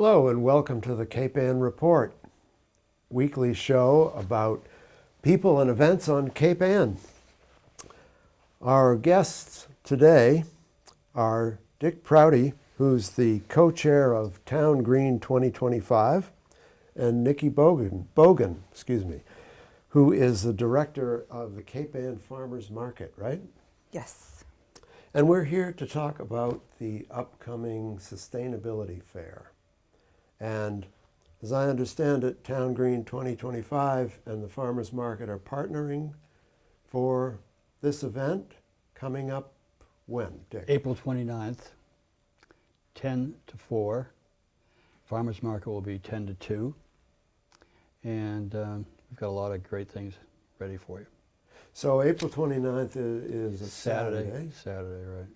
Hello and welcome to the Cape Ann Report, weekly show about people and events on Cape Ann. Our guests today are Dick Prouty, who's the co-chair of Town Green 2025, and Nikki Bogan, who is the director of the Cape Ann Farmers Market, right? Yes. And we're here to talk about the upcoming Sustainability Fair. And as I understand it, Town Green 2025 and the Farmers Market are partnering for this event coming up when, Dick? April 29th, 10 to 4. Farmers Market will be 10 to 2. And we've got a lot of great things ready for you. So April 29th is a Saturday. Saturday, right.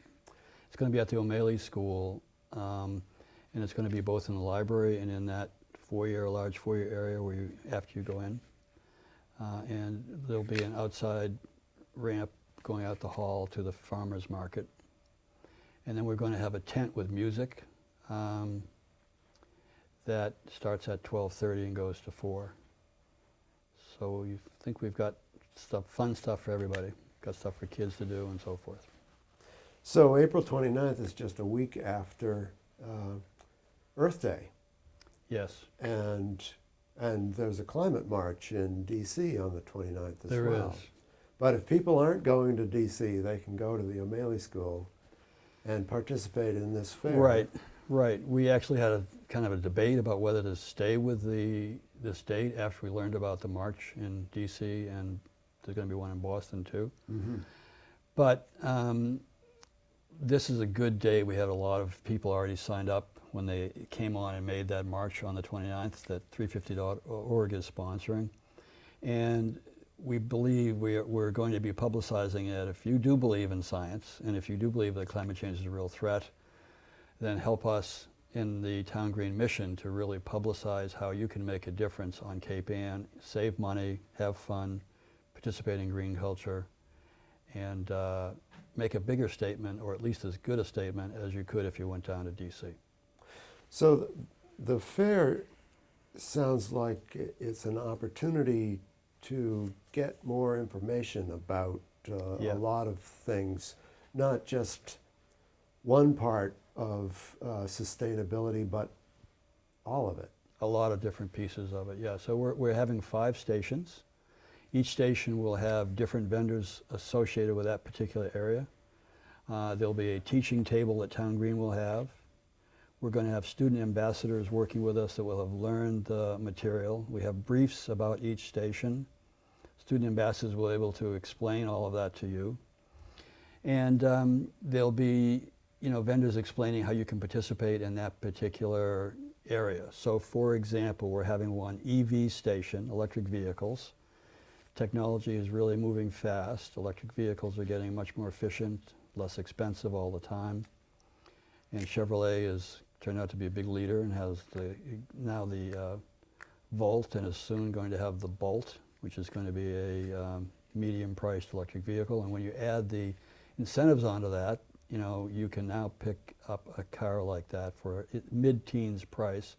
It's going to be at the O'Malley School. And it's going to be both in the library and in that large foyer area where after you go in. And there'll be an outside ramp going out the hall to the farmer's market. And then we're going to have a tent with music that starts at 12:30 and goes to 4. So you think we've got fun stuff for everybody. Got stuff for kids to do and so forth. So April 29th is just a week after Earth Day. Yes. And there's a climate march in D.C. on the 29th as there well. There is. But if people aren't going to D.C., they can go to the O'Malley School and participate in this fair. Right. We actually had a kind of a debate about whether to stay with this date after we learned about the march in D.C. and there's going to be one in Boston too. Mm-hmm. But this is a good day. We had a lot of people already signed up when they came on and made that march on the 29th that 350.org is sponsoring. And we believe we're going to be publicizing it. If you do believe in science, and if you do believe that climate change is a real threat, then help us in the Town Green mission to really publicize how you can make a difference on Cape Ann, save money, have fun, participate in green culture, and make a bigger statement, or at least as good a statement as you could if you went down to D.C. So the fair sounds like it's an opportunity to get more information about a lot of things, not just one part of sustainability, but all of it. A lot of different pieces of it, yeah. So we're having 5 stations. Each station will have different vendors associated with that particular area. There'll be a teaching table that Town Green will have. We're going to have student ambassadors working with us that will have learned the material. We have briefs about each station. Student ambassadors will be able to explain all of that to you. And there'll be vendors explaining how you can participate in that particular area. So for example, we're having one EV station, electric vehicles. Technology is really moving fast. Electric vehicles are getting much more efficient, less expensive all the time. And Chevrolet has turned out to be a big leader and has now the Volt, and is soon going to have the Bolt, which is going to be a medium-priced electric vehicle. And when you add the incentives onto that, you can now pick up a car like that for a mid-teens price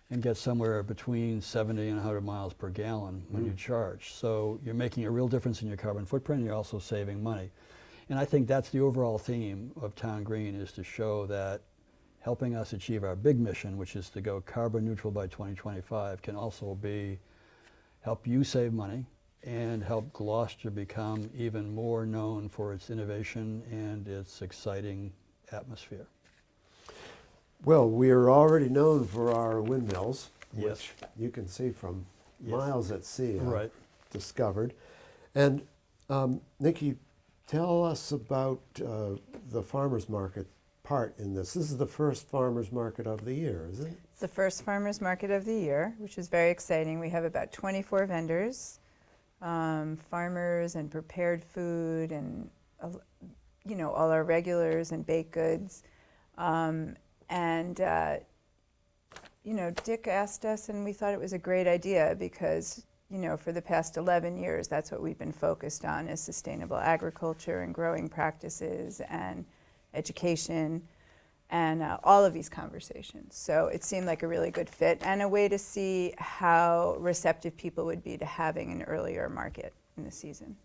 and get somewhere between 70 and 100 miles per gallon when you charge. So you're making a real difference in your carbon footprint, and you're also saving money. And I think that's the overall theme of Town Green, is to show that helping us achieve our big mission, which is to go carbon neutral by 2025, can also help you save money and help Gloucester become even more known for its innovation and its exciting atmosphere. Well, we are already known for our windmills, Yes. which you can see from Yes. miles at sea, Right. I've discovered. And Nikki, tell us about the farmers market part in this. This is the first farmers market of the year, is it? It's the first farmers market of the year, which is very exciting. We have about 24 vendors, farmers and prepared food and, all our regulars and baked goods. Dick asked us, and we thought it was a great idea because, for the past 11 years, that's what we've been focused on, is sustainable agriculture and growing practices and education. and all of these conversations. So it seemed like a really good fit and a way to see how receptive people would be to having an earlier market in the season.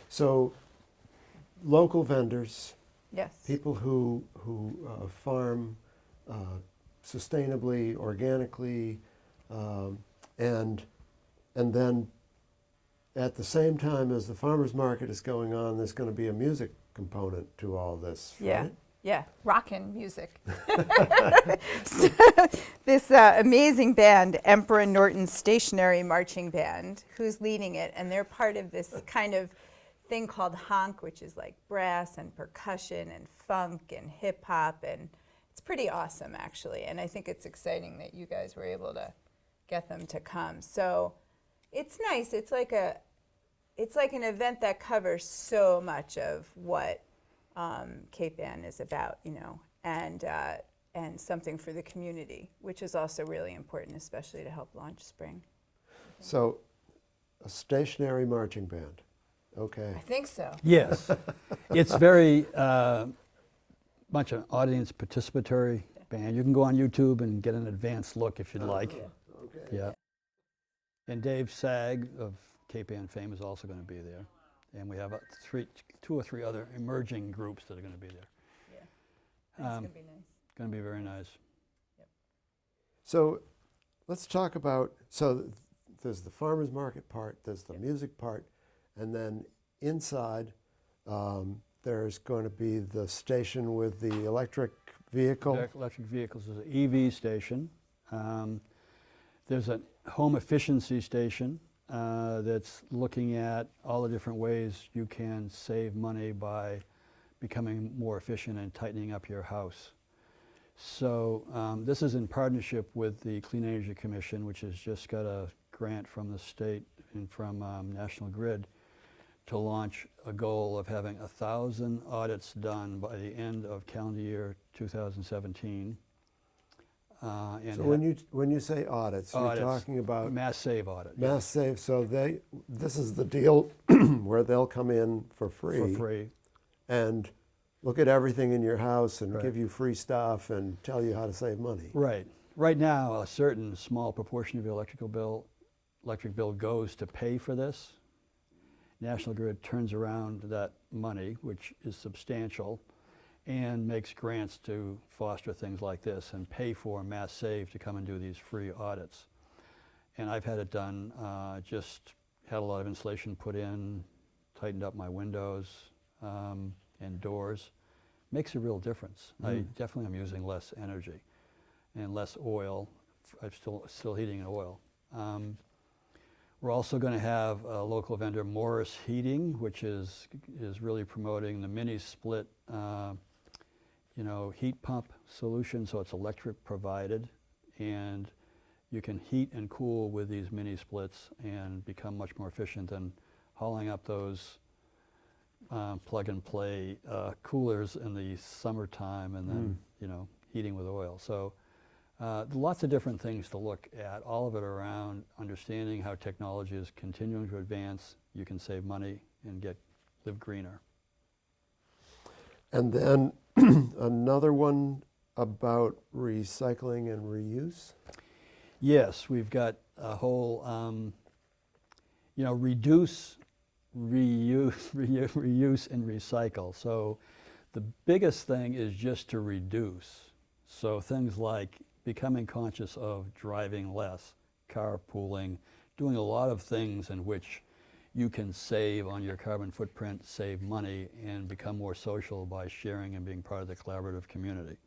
So local vendors, Yes. people who farm sustainably, organically, and then at the same time as the farmers market is going on, there's going to be a music component to all this. Yeah. Right? Yeah, rockin' music. So, this amazing band, Emperor Norton Stationary Marching Band, who's leading it, and they're part of this kind of thing called honk, which is like brass and percussion and funk and hip hop, and it's pretty awesome actually. And I think it's exciting that you guys were able to get them to come. So it's nice. It's like an event that covers so much of what Cape Ann is about, you know, and something for the community, which is also really important, especially to help launch spring. So a stationary marching band. Okay. I think so. Yes. It's very much an audience participatory band. You can go on YouTube and get an advanced look if you'd like. Okay. Yeah. And Dave Sag of Cape Ann fame is also going to be there. And we have two or three other emerging groups that are going to be there. Yeah. That's going to be nice. Going to be very nice. So let's talk about, there's the farmers market part, there's the music part, and then inside there's going to be the station with the electric vehicle. Electric vehicles is an EV station. There's a home efficiency station that's looking at all the different ways you can save money by becoming more efficient and tightening up your house. So this is in partnership with the Clean Energy Commission, which has just got a grant from the state and from National Grid to launch a goal of having 1,000 audits done by the end of calendar year 2017. So when you say audits, you're talking about mass save audit. mass save. So this is the deal where they'll come in for free. For free. And look at everything in your house and Right. give you free stuff and tell you how to save money. Right. Right now, a certain small proportion of your electric bill goes to pay for this. National Grid turns around that money, which is substantial, and makes grants to foster things like this and pay for mass save to come and do these free audits. And I've had it done, just had a lot of insulation put in, tightened up my windows and doors. Makes a real difference. I definitely am using less energy and less oil. I'm still heating in oil. We're also going to have a local vendor, Morris Heating, which is really promoting the mini split, heat pump solution. So it's electric provided, and you can heat and cool with these mini splits and become much more efficient than hauling up those plug and play coolers in the summertime and then heating with oil. So lots of different things to look at, all of it around understanding how technology is continuing to advance. You can save money and live greener. And then another one about recycling and reuse. Yes, we've got a whole, reduce, reuse, and recycle. So the biggest thing is just to reduce. So things like becoming conscious of driving less, carpooling, doing a lot of things in which you can save on your carbon footprint, save money, and become more social by sharing and being part of the collaborative community.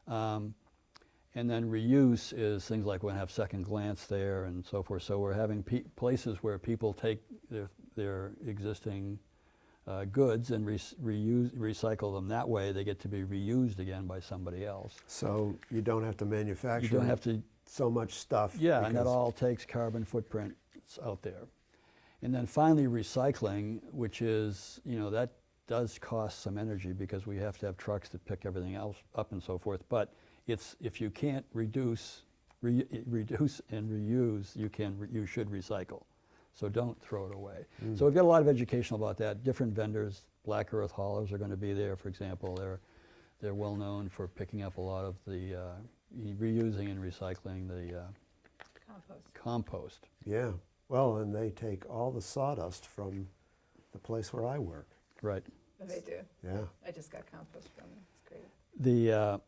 And then reuse is things like we're going to have Second Glance there and so forth. So we're having places where people take their existing goods and recycle them. That way they get to be reused again by somebody else. So you don't have to manufacture You don't have to, so much stuff. yeah, and that all takes carbon footprint out there. And then finally recycling, which is, that does cost some energy because we have to have trucks that pick everything else up and so forth. But if you can't reduce and reuse, you should recycle. So don't throw it away. So we've got a lot of education about that. Different vendors, Black Earth haulers are going to be there, for example. They're well known for picking up a lot of the reusing and recycling the Compost. compost. Yeah. Well, and they take all the sawdust from the place where I work. Right. Oh, they do. Yeah. I just got compost from them. It's great.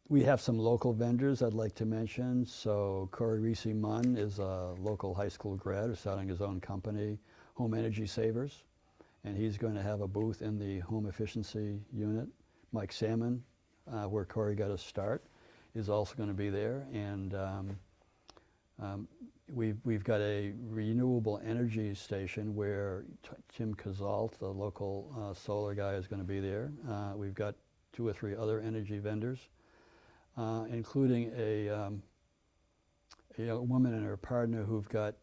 We have some local vendors I'd like to mention. So Corey Reese Munn is a local high school grad who's starting his own company, Home Energy Savers, and he's going to have a booth in the home efficiency unit. Mike Salmon, where Corey got his start, is also going to be there, and we've got a renewable energy station where Tim Kazalt, the local solar guy, is going to be there. We've got 2 or 3 other energy vendors, including a young woman and her partner who've got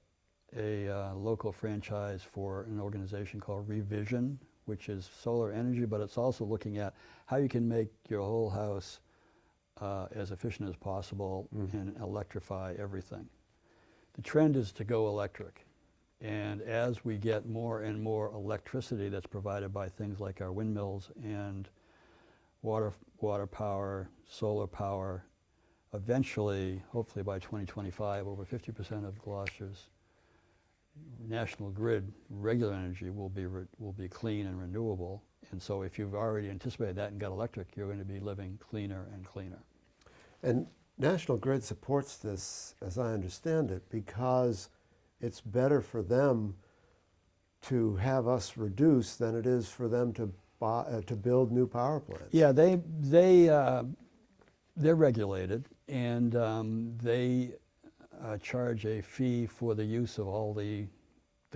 a local franchise for an organization called Revision, which is solar energy, but it's also looking at how you can make your whole house as efficient as possible and electrify everything. The trend is to go electric. And as we get more and more electricity that's provided by things like our windmills and water power, solar power, eventually, hopefully by 2025, over 50% of Gloucester's national grid regular energy will be clean and renewable. And so if you've already anticipated that and got electric, you're going to be living cleaner and cleaner. And National Grid supports this, as I understand it, because it's better for them to have us reduce than it is for them to build new power plants. Yeah, they're regulated, and they charge a fee for the use of all the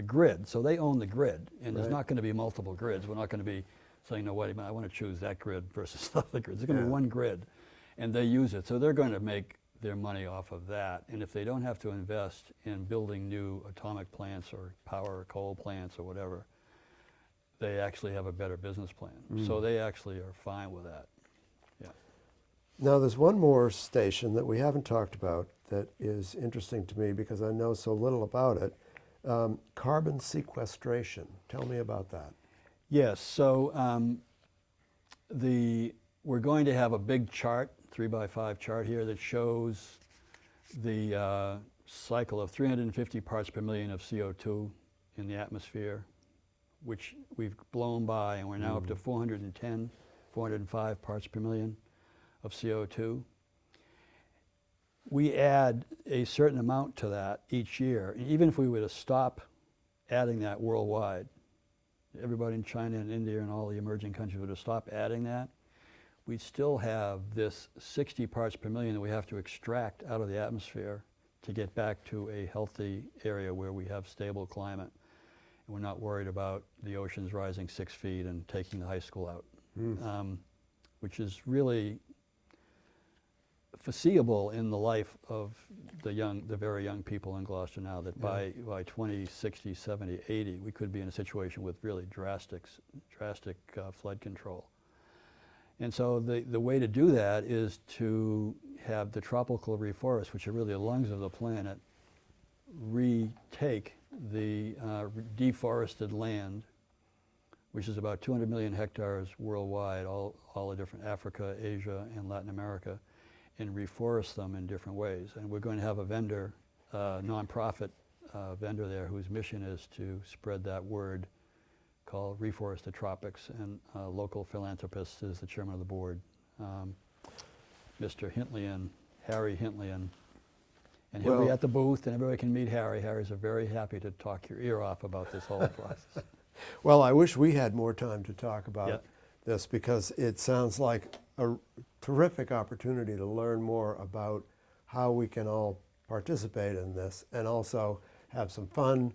grid. So they own the grid, and there's Right. not going to be multiple grids. We're not going to be saying, no, wait a minute, I want to choose that grid versus other grids. There's going to be one grid, and they use it. So they're going to make their money off of that. And if they don't have to invest in building new atomic plants or power or coal plants or whatever, they actually have a better business plan. So they actually are fine with that. Yeah. Now, there's one more station that we haven't talked about that is interesting to me because I know so little about it. Carbon sequestration. Tell me about that. Yes, so we're going to have a big chart, 3x5 chart here, that shows the cycle of 350 parts per million of CO2 in the atmosphere, which we've blown by, and we're now up to 410, 405 parts per million of CO2. We add a certain amount to that each year. And even if we were to stop adding that worldwide, everybody in China and India and all the emerging countries were to stop adding that, we'd still have this 60 parts per million that we have to extract out of the atmosphere to get back to a healthy area where we have stable climate. And we're not worried about the oceans rising 6 feet and taking the high school out, which is really foreseeable in the life of the very young people in Gloucester now, that by 2060, 70, 80, we could be in a situation with really drastic flood control. And so the way to do that is to have the tropical reforest, which are really the lungs of the planet, retake the deforested land, which is about 200 million hectares worldwide, all the different Africa, Asia, and Latin America, and reforest them in different ways. And we're going to have a vendor, nonprofit vendor there, whose mission is to spread that word, called Reforest the Tropics, and a local philanthropist is the chairman of the board, Mr. Hintlian, Harry Hintlian. And he'll be at the booth, and everybody can meet Harry. Harry's very happy to talk your ear off about this whole process. Well, I wish we had more time to talk about Yeah. this because it sounds like a terrific opportunity to learn more about how we can all participate in this and also have some fun,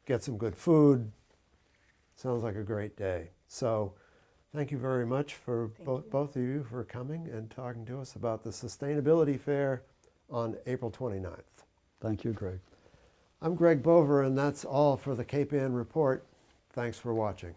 get some good food. Sounds like a great day. So thank you very much for both of you for coming and talking to us about the Sustainability Fair on April 29th. Thank you, Greg. I'm Greg Bover, and that's all for the Cape Ann Report. Thanks for watching.